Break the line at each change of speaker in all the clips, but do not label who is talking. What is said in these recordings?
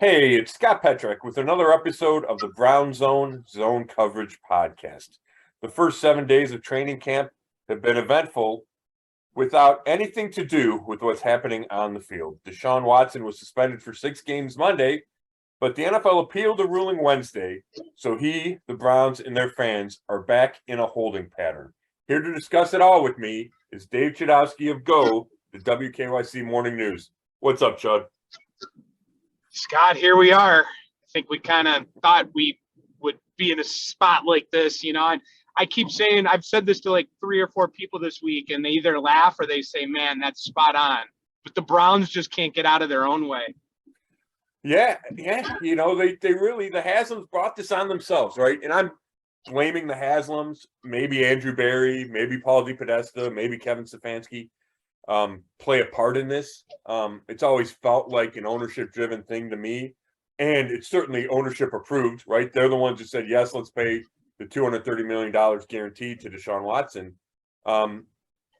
Hey, it's Scott Petrak with another episode of the Brown Zone Coverage Podcast. The first 7 days of training camp have been eventful without anything to do with what's happening on the field. Deshaun Watson was suspended for 6 games Monday, but the NFL appealed the ruling Wednesday, so he, the Browns, and their fans are back in a holding pattern. Here to discuss it all with me is Dave Chudowsky of the WKYC Morning News. What's up, Chud?
Scott, here we are. I think we kind of thought we would be in a spot like this, and I keep saying, I've said this to like 3 or 4 people this week, and they either laugh or they say, man, that's spot on. But the Browns just can't get out of their own way.
Yeah. They really, the Haslams brought this on themselves, right? And I'm blaming the Haslams, maybe Andrew Berry, maybe Paul DePodesta, maybe Kevin Stefanski. Play a part in this. It's always felt like an ownership-driven thing to me, and it's certainly ownership-approved, right? They're the ones who said, yes, let's pay the $230 million guaranteed to Deshaun Watson. And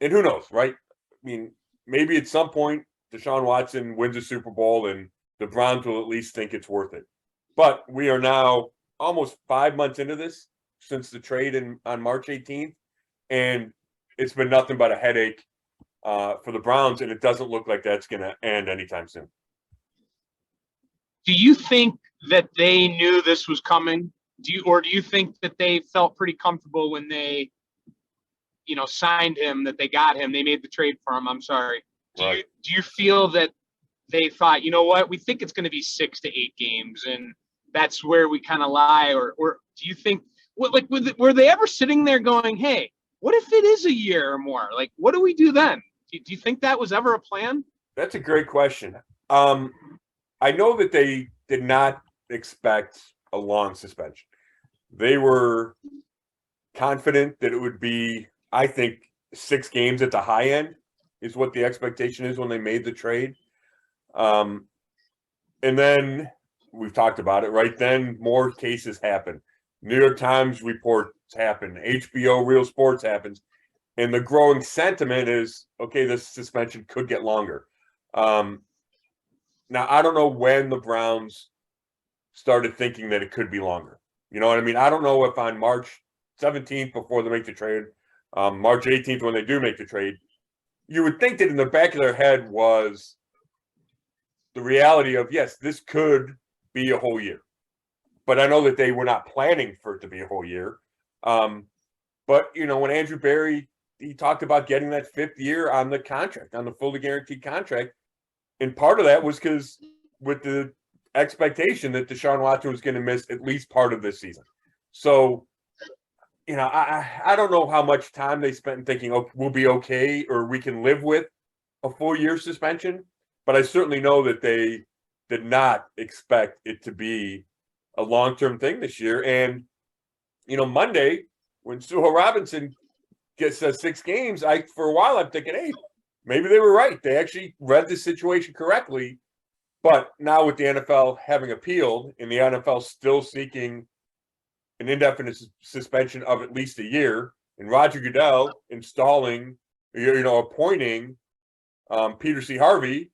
who knows, right? I mean, maybe at some point Deshaun Watson wins a Super Bowl and the Browns will at least think it's worth it. But we are now almost 5 months into this since the trade on March 18th, and it's been nothing but a headache for the Browns, and it doesn't look like that's going to end anytime soon.
Do you think that they knew this was coming? Do you think that they felt pretty comfortable when they, signed him, that they got him, they made the trade for him? I'm sorry. Do you feel that they thought, you know what, we think it's going to be 6 to 8 games, and that's where we kind of lie? Or do you think, were they ever sitting there going, hey, what if it is a year or more? Like, what do we do then? Do you think that was ever a plan?
That's a great question. I know that they did not expect a long suspension. They were confident that it would be, I think, 6 games at the high end is what the expectation is when they made the trade. And then we've talked about it, right? Then more cases happen. New York Times reports happen. HBO Real Sports happens. And the growing sentiment is, okay, this suspension could get longer. Now, I don't know when the Browns started thinking that it could be longer. You know what I mean? I don't know if on March 17th before they make the trade, March 18th when they do make the trade, you would think that in the back of their head was the reality of, yes, this could be a whole year. But I know that they were not planning for it to be a whole year. But, when Andrew Berry, he talked about getting that 5th year on the contract, on the fully guaranteed contract. And part of that was because with the expectation that Deshaun Watson was going to miss at least part of this season. So, I don't know how much time they spent thinking, oh, we'll be okay, or we can live with a full year suspension. But I certainly know that they did not expect it to be a long-term thing this year. And, Monday, when Suha Robinson gets 6 games, for a while I'm thinking, hey, maybe they were right. They actually read the situation correctly. But now with the NFL having appealed and the NFL still seeking an indefinite suspension of at least a year, and Roger Goodell appointing Peter C. Harvey,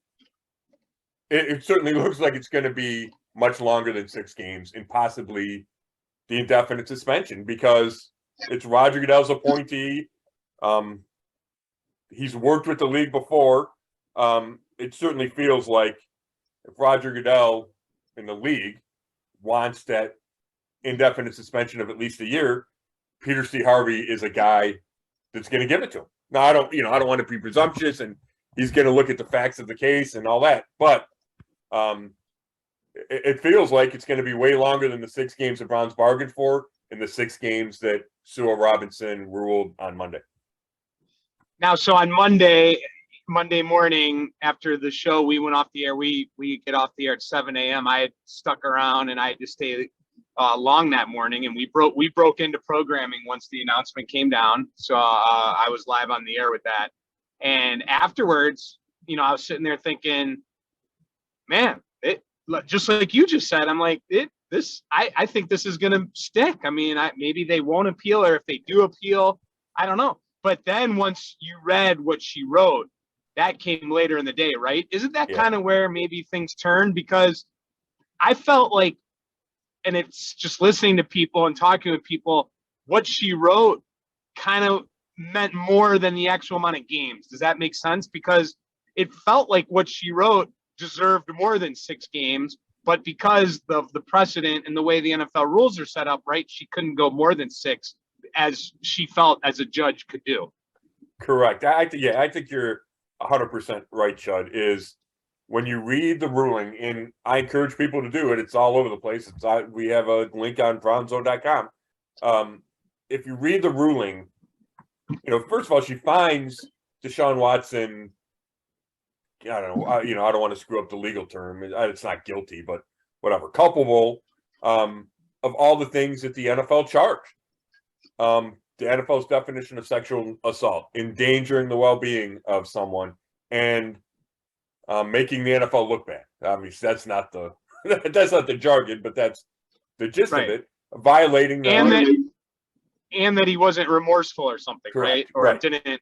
it certainly looks like it's going to be much longer than 6 games and possibly the indefinite suspension, because it's Roger Goodell's appointee. He's worked with the league before. It certainly feels like if Roger Goodell in the league wants that indefinite suspension of at least a year, Peter C. Harvey is a guy that's going to give it to him. Now, I don't want to be presumptuous, and he's going to look at the facts of the case and all that, but it feels like it's going to be way longer than the 6 games the Browns bargained for and the 6 games that Suha Robinson ruled on Monday.
Now, so on Monday morning after the show, we went off the air. We get off the air at 7 a.m. I had stuck around and I had to stay long that morning, and we broke into programming once the announcement came down. So I was live on the air with that. And afterwards, I was sitting there thinking, man, just like you just said, I'm like, I think this is going to stick. I mean, maybe they won't appeal, or if they do appeal, I don't know. But then once you read what she wrote, that came later in the day, right? Isn't that kind of where maybe things turned? Because I felt like, and it's just listening to people and talking with people, what she wrote kind of meant more than the actual amount of games. Does that make sense? Because it felt like what she wrote deserved more than 6 games, but because of the precedent and the way the NFL rules are set up, right, she couldn't go more than 6 as she felt as a judge could do.
Correct. I think you're 100% right, Chud, is when you read the ruling, and I encourage people to do it, it's all over the place. We have a link on brownzone.com. If you read the ruling, first of all, she finds Deshaun Watson, I don't know, I don't want to screw up the legal term. It's not guilty, but whatever, culpable of all the things that the NFL charged. The NFL's definition of sexual assault, endangering the well-being of someone, and making the NFL look bad. Obviously, that's not the jargon, but that's the gist of it. Violating
and that he wasn't remorseful or something,
correct,
right? Or didn't.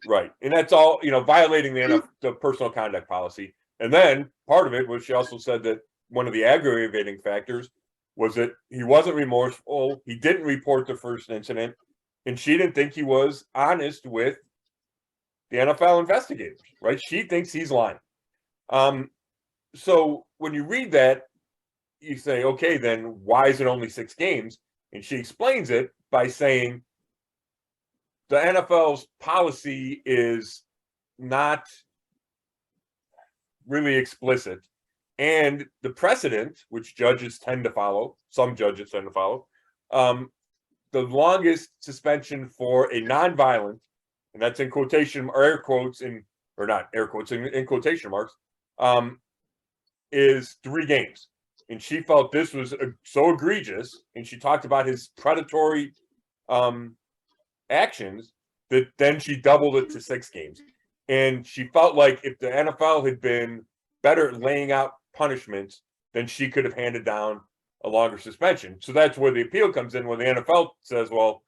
Right, and that's all. Violating the personal conduct policy. And then part of it was she also said that one of the aggravating factors was that he wasn't remorseful. He didn't report the first incident, and she didn't think he was honest with the NFL investigators. Right? She thinks he's lying. So when you read that, you say, okay, then why is it only 6 games? And she explains it by saying the NFL's policy is not really explicit. And the precedent, which judges tend to follow, some judges tend to follow, the longest suspension for a nonviolent, and that's in quotation, or air quotes, or not air quotes, in quotation marks, is 3 games. And she felt this was so egregious, and she talked about his predatory actions, that then she doubled it to 6 games. And she felt like if the NFL had been better at laying out punishments, then she could have handed down a longer suspension. So that's where the appeal comes in, where the NFL says, well,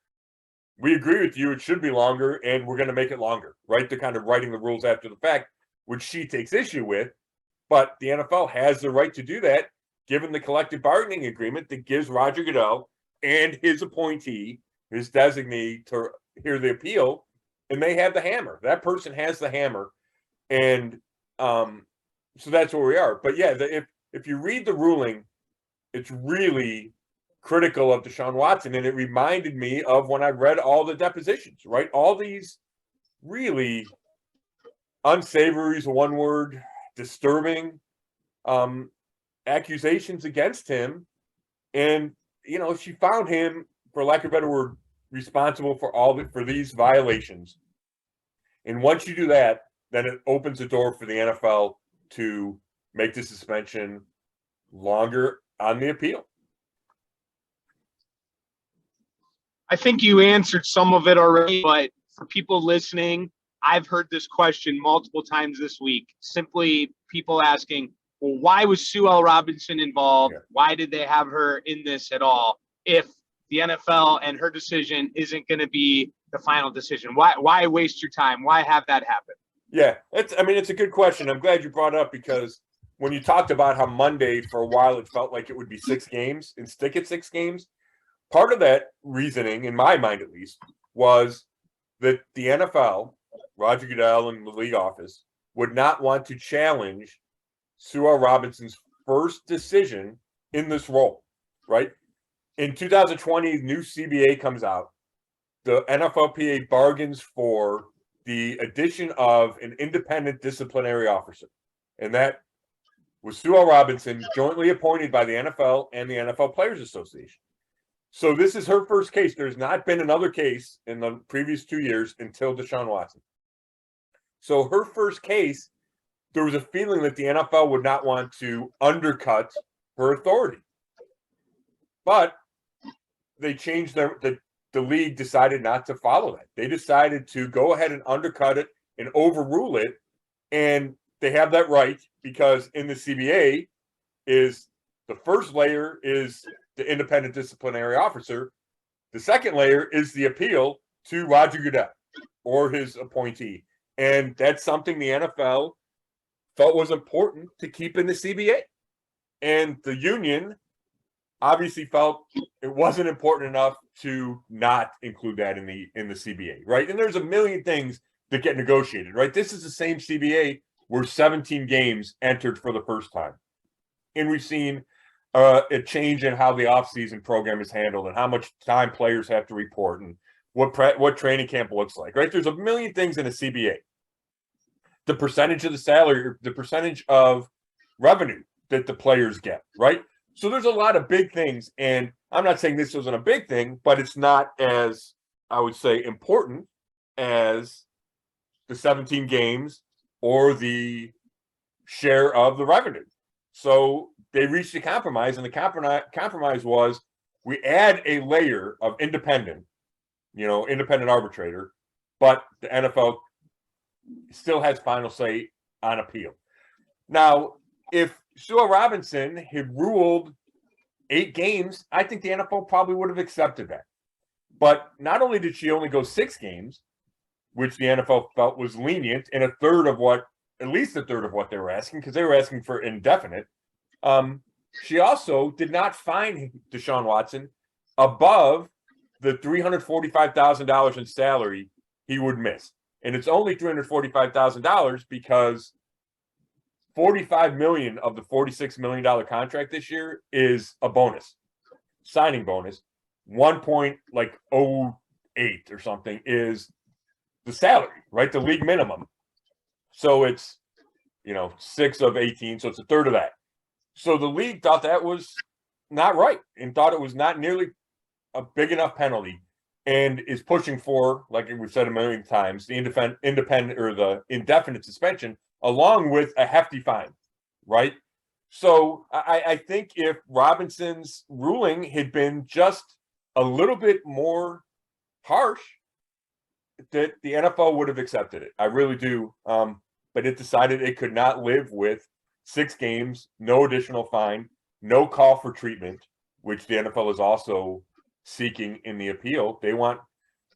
we agree with you, it should be longer, and we're going to make it longer, right? They're kind of writing the rules after the fact, which she takes issue with. But the NFL has the right to do that, given the collective bargaining agreement that gives Roger Goodell and his appointee, his designee, to hear the appeal, and they have the hammer. That person has the hammer, and so that's where we are. But yeah, if you read the ruling, it's really critical of Deshaun Watson, and it reminded me of when I read all the depositions, right? All these really unsavory is one word, disturbing accusations against him. And, she found him, for lack of a better word, responsible for these violations. And once you do that, then it opens the door for the NFL to make the suspension longer on the appeal.
I think you answered some of it already, but for people listening, I've heard this question multiple times this week. Simply people asking, well, why was Sue L. Robinson involved? Yeah. Why did they have her in this at all? If the NFL and her decision isn't going to be the final decision, why waste your time? Why have that happen?
Yeah, it's a good question. I'm glad you brought it up, because when you talked about how Monday, for a while, it felt like it would be 6 games and stick at 6 games, part of that reasoning, in my mind at least, was that the NFL, Roger Goodell and the league office, would not want to challenge Sue L. Robinson's first decision in this role, right? In 2020, new CBA comes out. The NFLPA bargains for the addition of an independent disciplinary officer. And that was Sue L. Robinson, jointly appointed by the NFL and the NFL Players Association. So this is her first case. There's not been another case in the previous 2 years until Deshaun Watson. So her first case, there was a feeling that the NFL would not want to undercut her authority. But they changed the league decided not to follow that. They decided to go ahead and undercut it and overrule it. And they have that right, because in the CBA is the first layer is the independent disciplinary officer. The second layer is the appeal to Roger Goodell or his appointee. And that's something the NFL felt was important to keep in the CBA. And the union obviously felt it wasn't important enough to not include that in the CBA, right? And there's a million things that get negotiated, right? This is the same CBA where 17 games entered for the first time. And we've seen a change in how the offseason program is handled and how much time players have to report and what training camp looks like, right? There's a million things in a CBA. The percentage of the salary, the percentage of revenue that the players get, right? So there's a lot of big things, and I'm not saying this wasn't a big thing, but it's not as, I would say, important as the 17 games or the share of the revenue. So they reached a compromise, and the compromise was we add a layer of independent arbitrator, but the NFL still has final say on appeal. Now, if Sue Robinson had ruled 8 games, I think the NFL probably would have accepted that. But not only did she only go 6 games, which the NFL felt was lenient, and at least a third of what they were asking, because they were asking for indefinite, she also did not fine Deshaun Watson above the $345,000 in salary he would miss. And it's only $345,000 because $45 million of the $46 million contract this year is a bonus, signing bonus. 1.08 or something is the salary, right? The league minimum. So it's 6 of 18, so it's a third of that. So the league thought that was not right and thought it was not nearly a big enough penalty, and is pushing for, like we've said a million times, the independent or the indefinite suspension, along with a hefty fine, right? So I think if Robinson's ruling had been just a little bit more harsh, that the NFL would have accepted it. I really do. But it decided it could not live with 6 games, no additional fine, no call for treatment, which the NFL is also seeking in the appeal. They want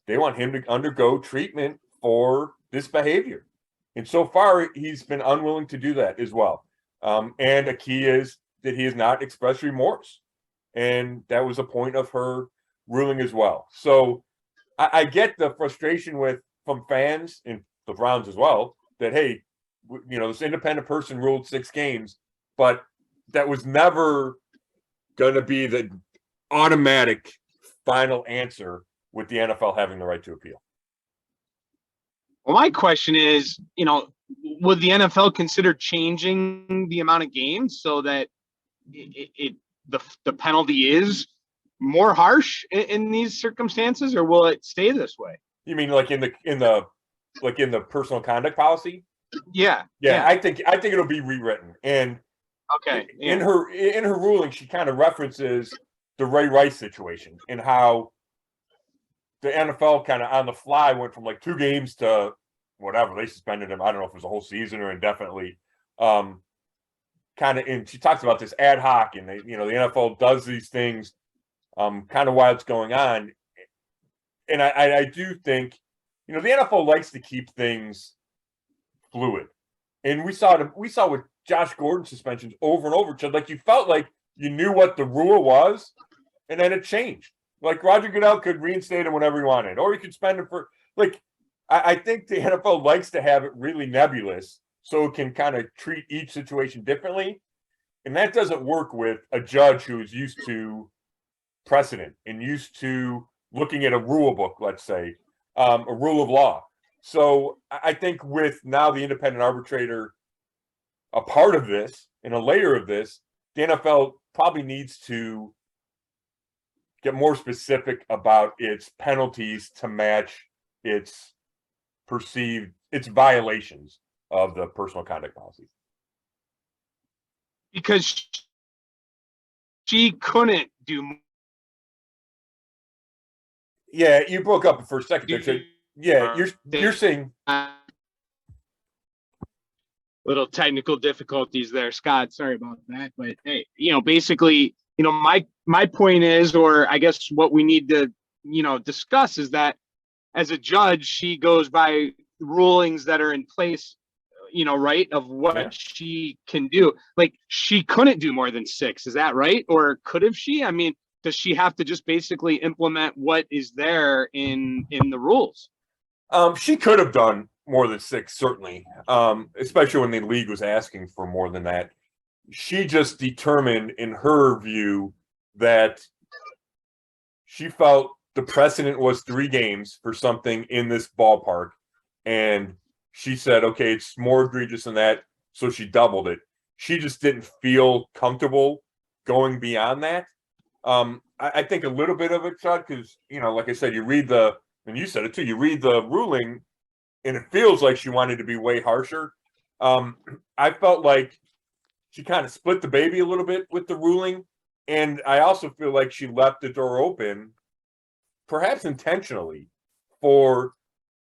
him to undergo treatment for this behavior. And so far, he's been unwilling to do that as well. And a key is that he has not expressed remorse. And that was a point of her ruling as well. So I get the frustration from fans and the Browns as well, that, hey, this independent person ruled 6 games, but that was never going to be the automatic final answer with the NFL having the right to appeal.
Well, my question is, would the NFL consider changing the amount of games so that the penalty is more harsh in these circumstances, or will it stay this way?
You mean like in the personal conduct policy?
Yeah.
I think it'll be rewritten. And
okay,
in her ruling, she kind of references the Ray Rice situation and how the NFL kind of on the fly went from like 2 games to whatever. They suspended him. I don't know if it was a whole season or indefinitely. And she talks about this ad hoc, and the NFL does these things kind of while it's going on. And I do think, the NFL likes to keep things fluid. And we saw with Josh Gordon suspensions over and over. Like, you felt like you knew what the rule was, and then it changed. Like, Roger Goodell could reinstate him whenever he wanted, or he could suspend him for, like, I think the NFL likes to have it really nebulous so it can kind of treat each situation differently. And that doesn't work with a judge who is used to precedent and used to looking at a rule book, let's say, a rule of law. So I think with now the independent arbitrator a part of this and a layer of this, the NFL probably needs to get more specific about its penalties to match its violations of the personal conduct policy.
Because she couldn't do.
Yeah, you broke up for a second there. So, yeah, you're saying
little technical difficulties there, Scott. Sorry about that. But hey, basically, my point is, or I guess what we need to, discuss is that as a judge, she goes by rulings that are in place, right, of what she can do. Like, she couldn't do more than 6. Is that right? Or could have she? I mean, does she have to just basically implement what is there in the rules?
She could have done more than 6, certainly, especially when the league was asking for more than that. She just determined, in her view, that she felt the precedent was 3 games for something in this ballpark, and she said, okay, it's more egregious than that, so she doubled it. She just didn't feel comfortable going beyond that. I think a little bit of it, Chud, because, like I said, and you said it too, you read the ruling, and it feels like she wanted to be way harsher. I felt like she kind of split the baby a little bit with the ruling, and I also feel like she left the door open, perhaps intentionally, for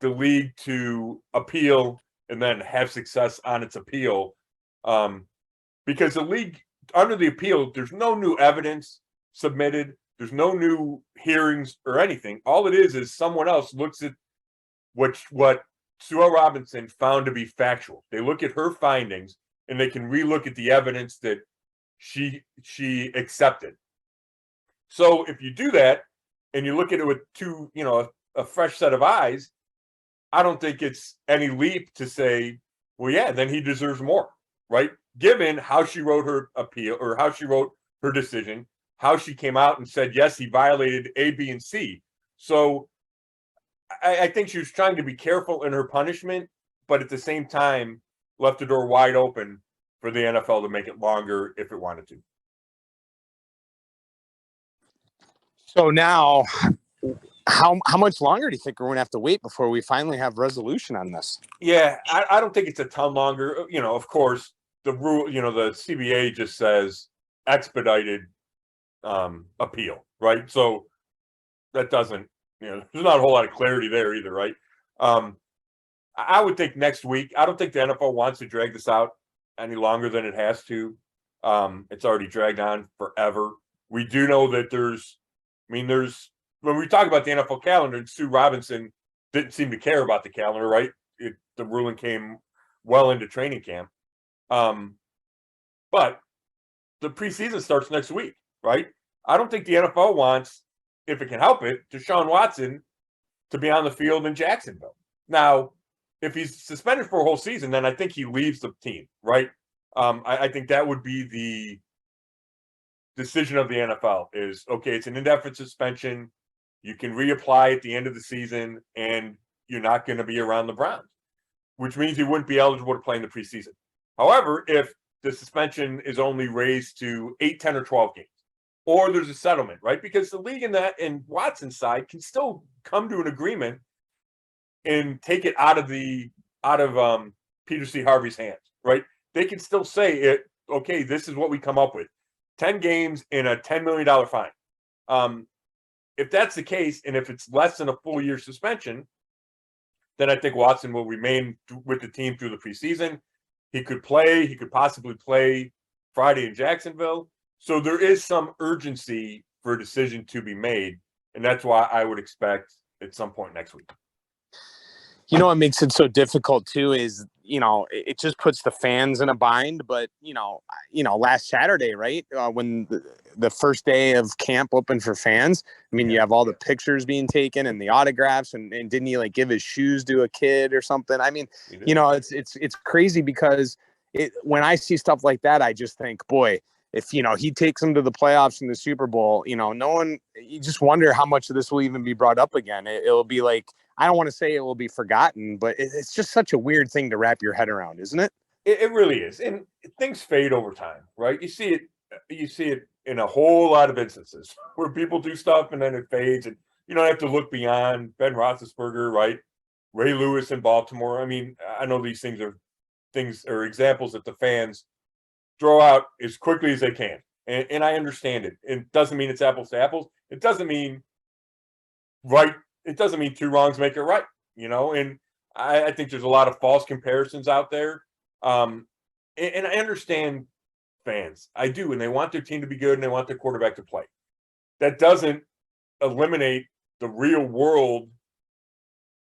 the league to appeal and then have success on its appeal. Because the league, under the appeal, there's no new evidence submitted. There's no new hearings or anything. All it is someone else looks at what Sue Robinson found to be factual. They look at her findings, and they can relook at the evidence that she accepted. So if you do that and you look at it with a fresh set of eyes, I don't think it's any leap to say, well, yeah, then he deserves more, right? Given how she wrote her appeal, or how she wrote her decision, how she came out and said, yes, he violated A, B, and C. So I think she was trying to be careful in her punishment, but at the same time left the door wide open for the NFL to make it longer if it wanted to.
So now, how much longer do you think we're going to have to wait before we finally have resolution on this?
Yeah, I don't think it's a ton longer. Of course, the rule, the CBA just says expedited appeal, right? So that doesn't, there's not a whole lot of clarity there either, right? I would think next week. I don't think the NFL wants to drag this out any longer than it has to. It's already dragged on forever. We do know that when we talk about the NFL calendar, Sue Robinson didn't seem to care about the calendar, right? The ruling came well into training camp. But the preseason starts next week, right? I don't think the NFL wants, if it can help it, Deshaun Watson to be on the field in Jacksonville. Now, if he's suspended for a whole season, then I think he leaves the team, right? I think that would be the decision of the NFL is, okay, it's an indefinite suspension. You can reapply at the end of the season, and you're not going to be around the Browns, which means he wouldn't be eligible to play in the preseason. However, if the suspension is only raised to 8, 10, or 12 games, or there's a settlement, right? Because the league and Watson's side can still come to an agreement and take it out of Peter C. Harvey's hands, right? They can still say it. Okay, this is what we come up with: 10 games and a $10 million fine. If that's the case, and if it's less than a full year suspension, then I think Watson will remain with the team through the preseason. He could possibly play Friday in Jacksonville. So there is some urgency for a decision to be made. And that's why I would expect at some point next week.
What makes it so difficult too is, it just puts the fans in a bind. But, last Saturday, right, when the first day of camp opened for fans, you have all the pictures being taken and the autographs, and didn't he give his shoes to a kid or something? It's crazy because when I see stuff like that, I just think, boy, if, he takes them to the playoffs and the Super Bowl, you just wonder how much of this will even be brought up again. It'll be like, I don't want to say it will be forgotten, but it's just such a weird thing to wrap your head around, isn't it?
It really is. And things fade over time, right? You see it in a whole lot of instances where people do stuff and then it fades, and you don't have to look beyond Ben Roethlisberger, right? Ray Lewis in Baltimore. I know these things are examples that the fans throw out as quickly as they can. And I understand it. It doesn't mean it's apples to apples. It doesn't mean right. It doesn't mean 2 wrongs make it right, and I think there's a lot of false comparisons out there. And I understand fans. I do. And they want their team to be good, and they want their quarterback to play. That doesn't eliminate the real world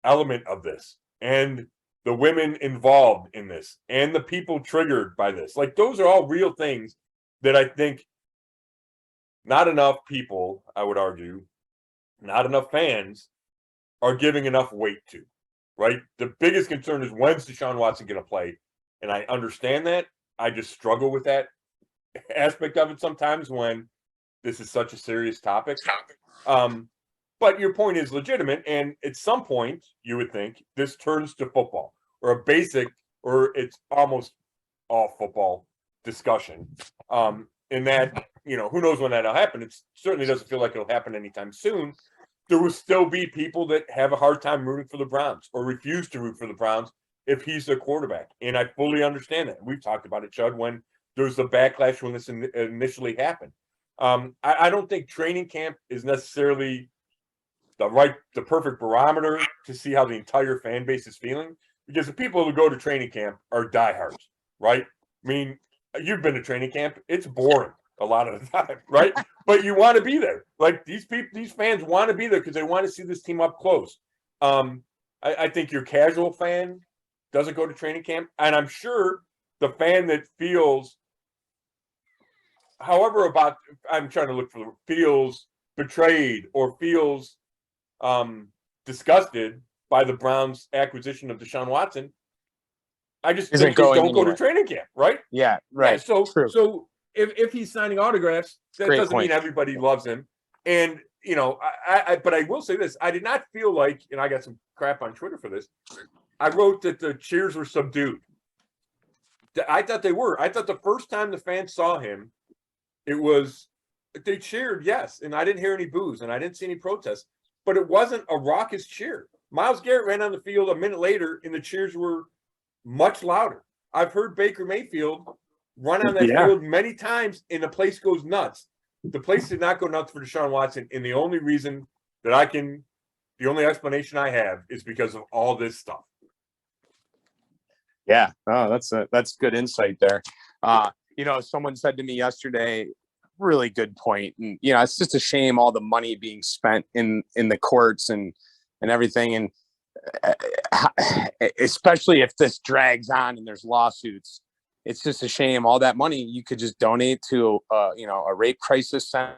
element of this. And the women involved in this and the people triggered by this. Like, those are all real things that I think not enough people, I would argue, not enough fans are giving enough weight to, right? The biggest concern is, when's Deshaun Watson going to play? And I understand that. I just struggle with that aspect of it sometimes when this is such a serious topic. But your point is legitimate. And at some point, you would think this turns to football, or a basic, or it's almost all football discussion. In that, who knows when that'll happen. It certainly doesn't feel like it'll happen anytime soon. There will still be people that have a hard time rooting for the Browns or refuse to root for the Browns if he's their quarterback. And I fully understand that. We've talked about it, Chud, when there was the backlash when this initially happened. I don't think training camp is necessarily the perfect barometer to see how the entire fan base is feeling, because the people who go to training camp are diehards, right? I mean, you've been to training camp. It's boring a lot of the time, right? But you want to be there. Like, these fans want to be there because they want to see this team up close. I think your casual fan doesn't go to training camp, and I'm sure the fan that feels, feels betrayed or feels disgusted by the Browns' acquisition of Deshaun Watson, I just think they don't go to training camp, right?
Yeah, right.
Yeah,
True.
So if he's signing autographs, that doesn't mean everybody loves him. And but I will say this: I did not feel like, and I got some crap on Twitter for this, I wrote that the cheers were subdued. I thought they were. I thought the first time the fans saw him, they cheered, yes, and I didn't hear any boos and I didn't see any protests, but it wasn't a raucous cheer. Myles Garrett ran on the field a minute later, and the cheers were much louder. I've heard Baker Mayfield run on that field many times, and the place goes nuts. The place did not go nuts for Deshaun Watson, and the only explanation I have is because of all this stuff.
Yeah, that's good insight there. Someone said to me yesterday, really good point, and it's just a shame all the money being spent in the courts and everything, and especially if this drags on and there's lawsuits. It's just a shame. All that money you could just donate to a rape crisis center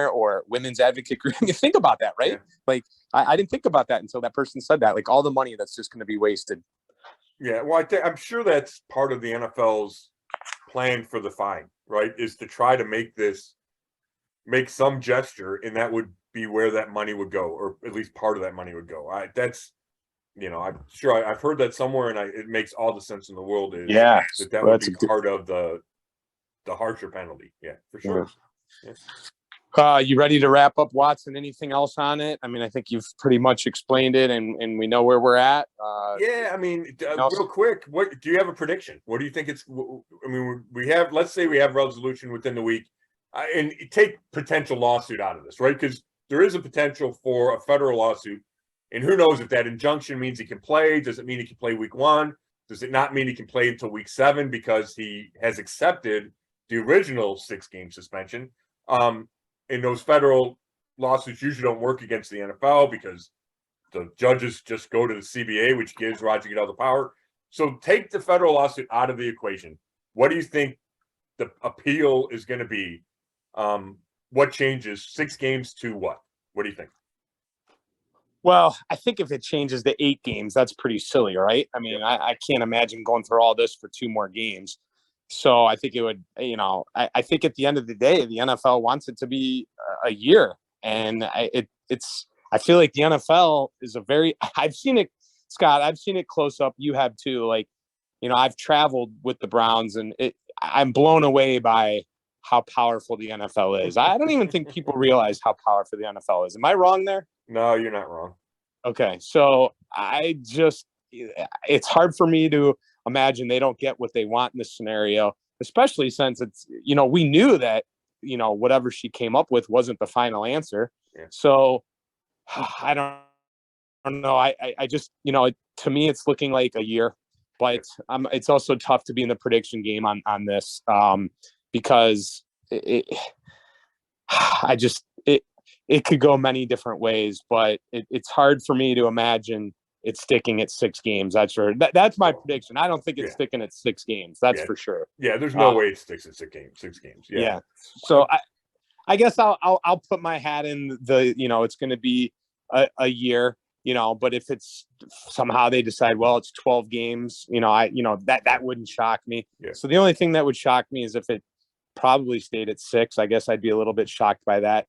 or women's advocate group. You think about that, right? Yeah. Like, I didn't think about that until that person said that. Like, all the money that's just going to be wasted.
Yeah, well, I'm sure that's part of the NFL's plan for the fine, right? Is to try to make some gesture, and that would be where that money would go, or at least part of that money would go. I'm sure I've heard that somewhere, and it makes all the sense in the world. That would be part of the harsher penalty. Yeah, for sure.
Yeah. You ready to wrap up, Watson? Anything else on it? I mean, I think you've pretty much explained it, and we know where we're at.
Real quick, what do you have a prediction? What do you think it's? I mean, let's say we have resolution within the week, and take potential lawsuit out of this, right? Because there is a potential for a federal lawsuit. And who knows if that injunction means he can play? Does it mean he can play week 1? Does it not mean he can play until week 7 because he has accepted the original 6-game suspension? And those federal lawsuits usually don't work against the NFL because the judges just go to the CBA, which gives Roger Goodell the power. So take the federal lawsuit out of the equation. What do you think the appeal is going to be? What changes 6 games to what? What do you think?
Well, I think if it changes to 8 games, that's pretty silly, right? I mean, I can't imagine going through all this for 2 more games. So I think it would, I think at the end of the day, the NFL wants it to be a year. And I feel like the NFL is I've seen it, Scott, I've seen it close up. You have too. Like, I've traveled with the Browns, and I'm blown away by how powerful the NFL is. I don't even think people realize how powerful the NFL is. Am I wrong there?
No, you're not wrong.
Okay. So it's hard for me to imagine they don't get what they want in this scenario, especially since it's, we knew that, whatever she came up with wasn't the final answer. Yeah. So I don't know. I just, to me, it's looking like a year, but it's also tough to be in the prediction game on this because it could go many different ways, but it's hard for me to imagine it's sticking at 6 games. That's for that's my prediction. I don't think it's
Yeah.
sticking at 6 games. That's
Yeah.
for sure.
Yeah, there's no way it sticks at 6 games. Yeah.
Yeah. So I guess I'll put my hat in the, it's going to be a year, but if it's somehow they decide, well, it's 12 games, that wouldn't shock me.
Yeah.
So the only thing that would shock me is if it probably stayed at 6. I guess I'd be a little bit shocked by that.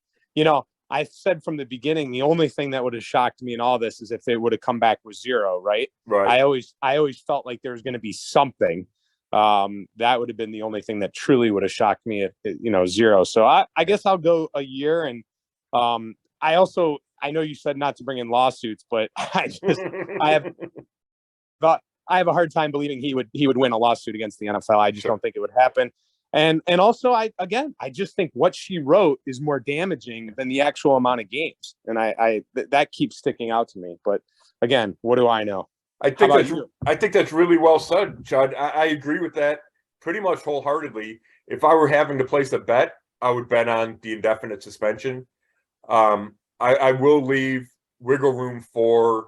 I said from the beginning, the only thing that would have shocked me in all this is if it would have come back with 0, right?
Right.
I always felt like there was going to be something. That would have been the only thing that truly would have shocked me at 0. So I guess I'll go a year. And I know you said not to bring in lawsuits, but I have a hard time believing he would win a lawsuit against the NFL. I just don't think it would happen. And also I just think what she wrote is more damaging than the actual amount of games. And that keeps sticking out to me. But again, what do I know?
I think that's really well said, Chud. I agree with that pretty much wholeheartedly. If I were having to place a bet, I would bet on the indefinite suspension. I will leave wiggle room for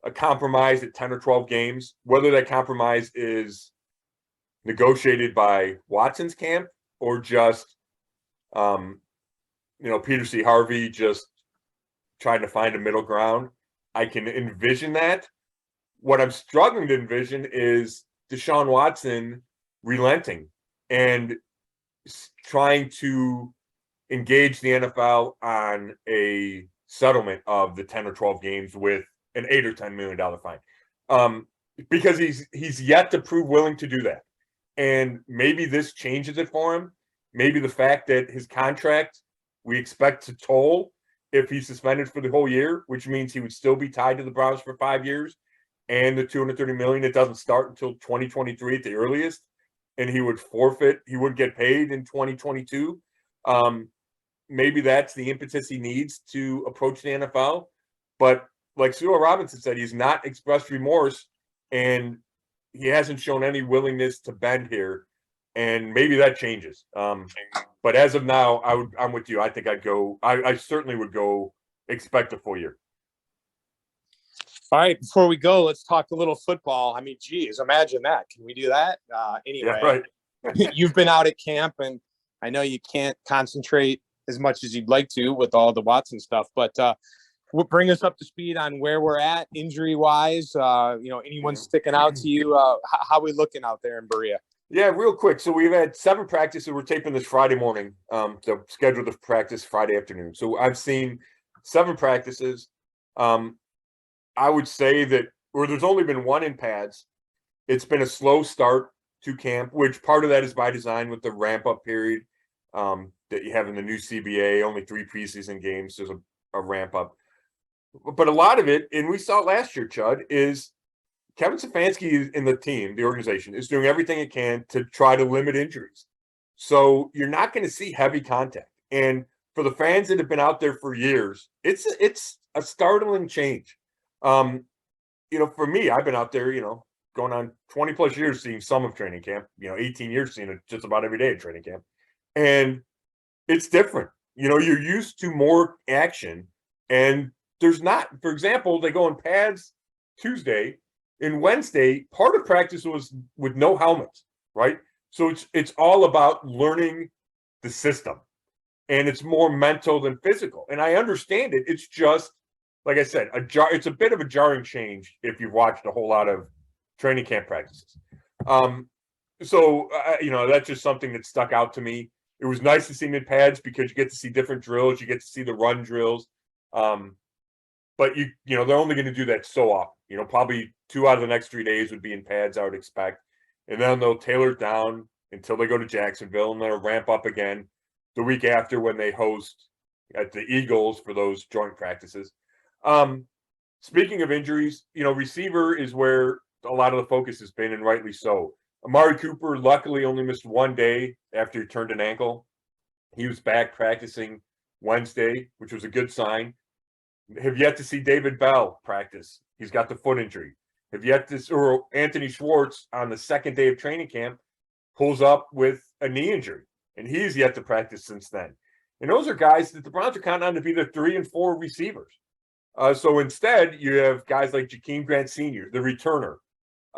a compromise at 10 or 12 games, whether that compromise is negotiated by Watson's camp or just, Peter C. Harvey just trying to find a middle ground. I can envision that. What I'm struggling to envision is Deshaun Watson relenting and trying to engage the NFL on a settlement of the 10 or 12 games with an $8 or $10 million fine. Because he's yet to prove willing to do that. And maybe this changes it for him. Maybe the fact that his contract, we expect to toll if he's suspended for the whole year, which means he would still be tied to the Browns for 5 years. And the $230 million, it doesn't start until 2023 at the earliest. And he would forfeit. He wouldn't get paid in 2022. Maybe that's the impetus he needs to approach the NFL. But like Sewell Robinson said, he's not expressed remorse, and he hasn't shown any willingness to bend here. And maybe that changes. But as of now, I'm with you. I think I'd go. I certainly would go expect a full year.
All right, before we go, let's talk a little football. I mean, geez, imagine that. Can we do that? Anyway,
Yeah, right.
You've been out at camp, and I know you can't concentrate as much as you'd like to with all the Watson stuff, but bring us up to speed on where we're at injury-wise. Anyone sticking out to you? How we looking out there in Berea?
Yeah, real quick. So we've had 7 practices. We're taping this Friday morning. So scheduled to practice Friday afternoon. So I've seen 7 practices. I would say that, or there's only been 1 in pads. It's been a slow start to camp, which part of that is by design with the ramp-up period that you have in the new CBA. Only 3 preseason games. There's a ramp-up. But a lot of it, and we saw it last year, Chud, is Kevin Stefanski in the team, the organization, is doing everything it can to try to limit injuries. So you're not going to see heavy contact. And for the fans that have been out there for years, it's a startling change. For me, I've been out there, going on 20 plus years seeing some of training camp, 18 years seeing it just about every day at training camp. And it's different. You're used to more action, and there's not. For example, they go in pads Tuesday, and Wednesday, part of practice was with no helmets, right? So it's all about learning the system, and it's more mental than physical. And I understand it. It's just, like I said, it's a bit of a jarring change if you've watched a whole lot of training camp practices. That's just something that stuck out to me. It was nice to see them in pads because you get to see different drills. You get to see the run drills. But they're only going to do that so often. Probably 2 out of the next 3 days would be in pads, I would expect. And then they'll tailor it down until they go to Jacksonville, and they'll ramp up again the week after when they host at the Eagles for those joint practices. Speaking of injuries, receiver is where a lot of the focus has been, and rightly so. Amari Cooper luckily only missed 1 day after he turned an ankle. He was back practicing Wednesday, which was a good sign. Have yet to see David Bell practice. He's got the foot injury. Or Anthony Schwartz on the 2nd day of training camp pulls up with a knee injury, and he's yet to practice since then. And those are guys that the Browns are counting on to be the 3 and 4 receivers. So instead, you have guys like Jakeem Grant Sr., the returner,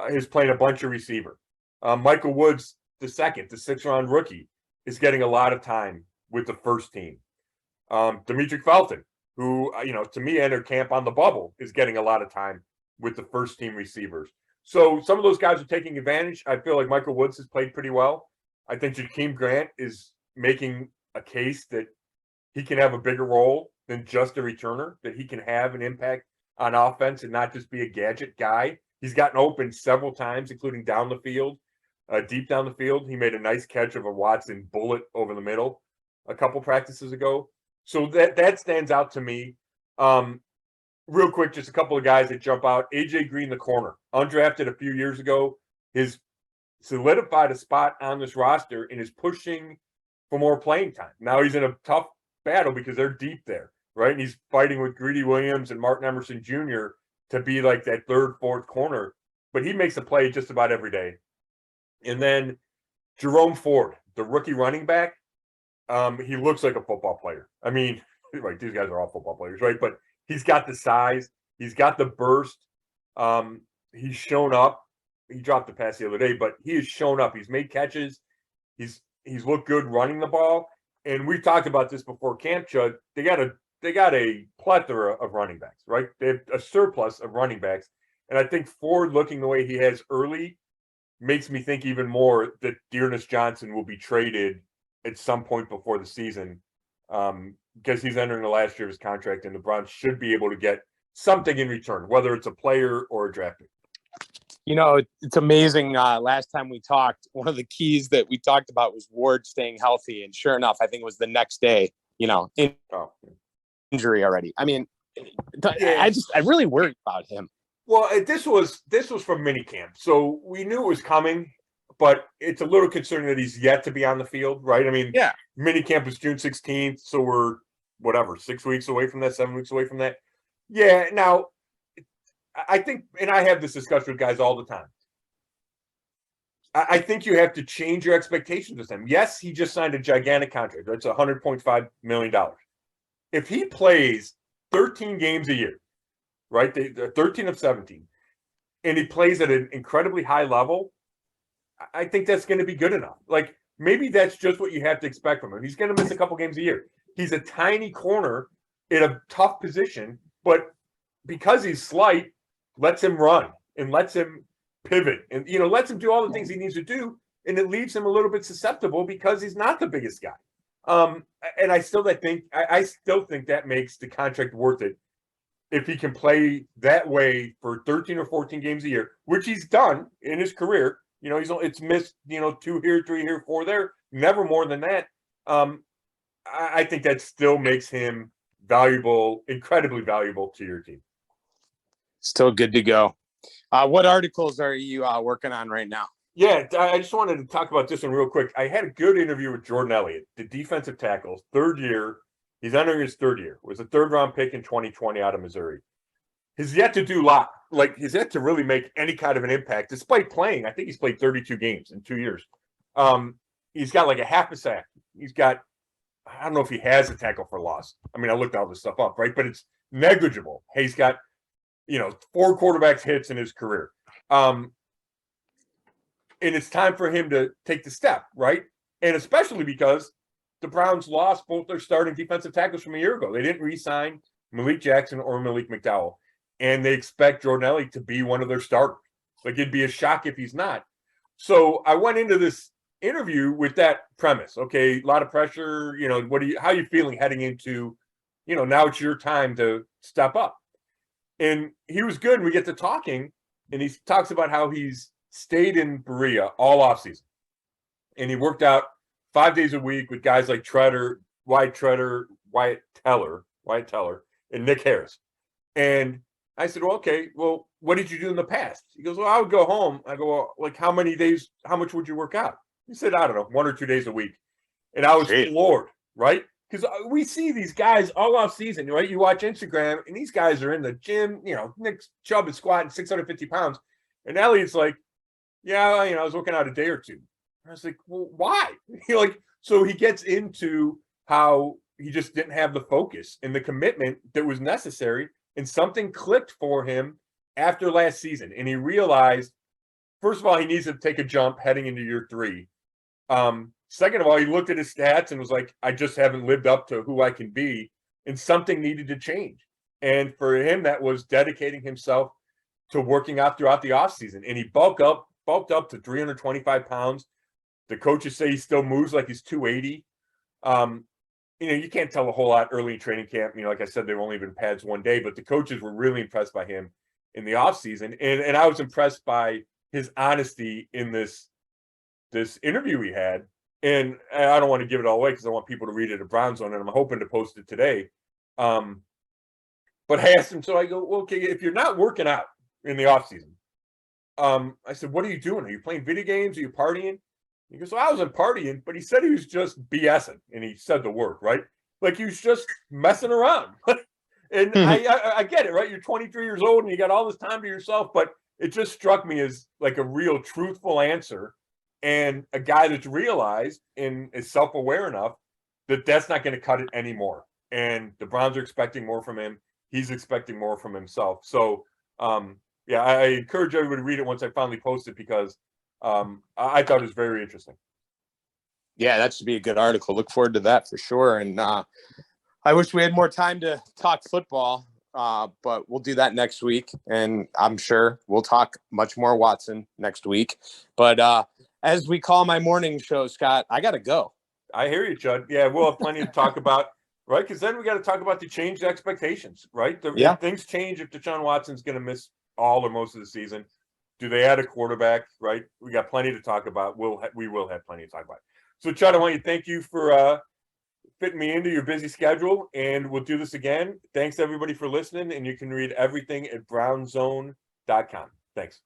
who's playing a bunch of receiver. Michael Woods, the second, the 6th-round rookie, is getting a lot of time with the first team. Dimitri Felton, who, to me, entered camp on the bubble, is getting a lot of time with the first team receivers. So some of those guys are taking advantage. I feel like Michael Woods has played pretty well. I think Jakeem Grant is making a case that he can have a bigger role than just a returner, that he can have an impact on offense and not just be a gadget guy. He's gotten open several times, including down the field, deep down the field. He made a nice catch of a Watson bullet over the middle a couple practices ago. So that stands out to me. Real quick, just a couple of guys that jump out. AJ Green, the corner, undrafted a few years ago, has solidified a spot on this roster and is pushing for more playing time. Now he's in a tough battle because they're deep there, right? And he's fighting with Greedy Williams and Martin Emerson Jr. to be like that third, fourth corner. But he makes a play just about every day. And then Jerome Ford, the rookie running back, he looks like a football player. I mean, right, these guys are all football players, right? But he's got the size. He's got the burst. He's shown up. He dropped the pass the other day, but he has shown up. He's made catches. He's looked good running the ball. And we talked about this before camp, Chud. They got a plethora of running backs, right? They have a surplus of running backs. And I think Ford looking the way he has early makes me think even more that Dearness Johnson will be traded at some point before the season, because he's entering the last year of his contract, and the Browns should be able to get something in return, whether it's a player or a draft pick.
It's amazing. Last time we talked, one of the keys that we talked about was Ward staying healthy. And sure enough, I think it was the next day, injury already. I mean, I really worried about him.
Well, this was from minicamp, so we knew it was coming, but it's a little concerning that he's yet to be on the field, right? I mean,
yeah,
minicamp was June 16th, so we're 6 weeks away from that, 7 weeks away from that. Yeah, now I think, and I have this discussion with guys all the time, I think you have to change your expectations with him. Yes, he just signed a gigantic contract. That's $100.5 million. If he plays 13 games a year, right, 13 of 17, and he plays at an incredibly high level, I think that's going to be good enough. Like, maybe that's just what you have to expect from him. He's going to miss a couple games a year. He's a tiny corner in a tough position, but because he's slight, lets him run and lets him pivot and, lets him do all the things he needs to do. And it leaves him a little bit susceptible because he's not the biggest guy. And I still think that makes the contract worth it if he can play that way for 13 or 14 games a year, which he's done in his career. It's missed, 2 here, 3 here, 4 there, never more than that. I think that still makes him valuable, incredibly valuable to your team.
Still good to go. What articles are you working on right now?
Yeah, I just wanted to talk about this one real quick. I had a good interview with Jordan Elliott, the defensive tackle, third year. He's entering his third year. Was a third-round pick in 2020 out of Missouri. He's yet to do a lot. Like, he's yet to really make any kind of an impact, despite playing. I think he's played 32 games in 2 years. He's got like a half a sack. He's got, I don't know if he has a tackle for loss. I mean, I looked all this stuff up, right? But it's negligible. He's got, 4 quarterbacks hits in his career. And it's time for him to take the step, right? And especially because the Browns lost both their starting defensive tackles from a year ago. They didn't re-sign Malik Jackson or Malik McDowell. And they expect Jordan Elliott to be one of their starters. Like, it'd be a shock if he's not. So I went into this interview with that premise. Okay, a lot of pressure. How are you feeling heading into, now it's your time to step up. And he was good. And we get to talking, and he talks about how he's stayed in Berea all offseason. And he worked out 5 days a week with guys like Wyatt Teller, and Nick Harris. And I said, well, okay, well, what did you do in the past? He goes, well, I would go home. I go, well, like, how many days, how much would you work out? He said, I don't know, 1 or 2 days a week. And I was floored, right? Because we see these guys all off season, right? You watch Instagram, and these guys are in the gym. Nick Chubb is squatting 650 pounds. And Elliott's like, yeah, I was working out a day or two. I was like, well, why? So he gets into how he just didn't have the focus and the commitment that was necessary And something clicked for him after last season. And he realized, first of all, he needs to take a jump heading into year 3. Second of all, he looked at his stats and was like, I just haven't lived up to who I can be. And something needed to change. And for him, that was dedicating himself to working out throughout the offseason. And he bulked up to 325 pounds. The coaches say he still moves like he's 280. You can't tell a whole lot early in training camp. Like I said, they've only been pads one day, but the coaches were really impressed by him in the offseason. And I was impressed by his honesty in this interview he had. And I don't want to give it all away because I want people to read it at Brown Zone, and I'm hoping to post it today. But I asked him, so I go, well, okay, if you're not working out in the offseason, I said, what are you doing? Are you playing video games? Are you partying? He goes, well, I wasn't partying, but he said he was just BSing, and he said the word, right? Like he was just messing around. And I get it, right? You're 23 years old and you got all this time to yourself, but it just struck me as like a real truthful answer, and a guy that's realized and is self-aware enough that that's not going to cut it anymore. And the Browns are expecting more from him. He's expecting more from himself. So, I encourage everybody to read it once I finally post it, because I thought it was very interesting.
Yeah, that should be a good article. Look forward to that for sure. And I wish we had more time to talk football, but we'll do that next week. And I'm sure we'll talk much more Watson next week. But as we call my morning show, Scott, I got to go.
I hear you, Chud. Yeah, we'll have plenty to talk about, right? Because then we got to talk about the changed expectations, right? If things change, if Deshaun Watson's going to miss all or most of the season, do they add a quarterback, right? We got plenty to talk about. We will have plenty to talk about. So, Chud, I want to thank you for fitting me into your busy schedule, and we'll do this again. Thanks, everybody, for listening, and you can read everything at brownzone.com. Thanks.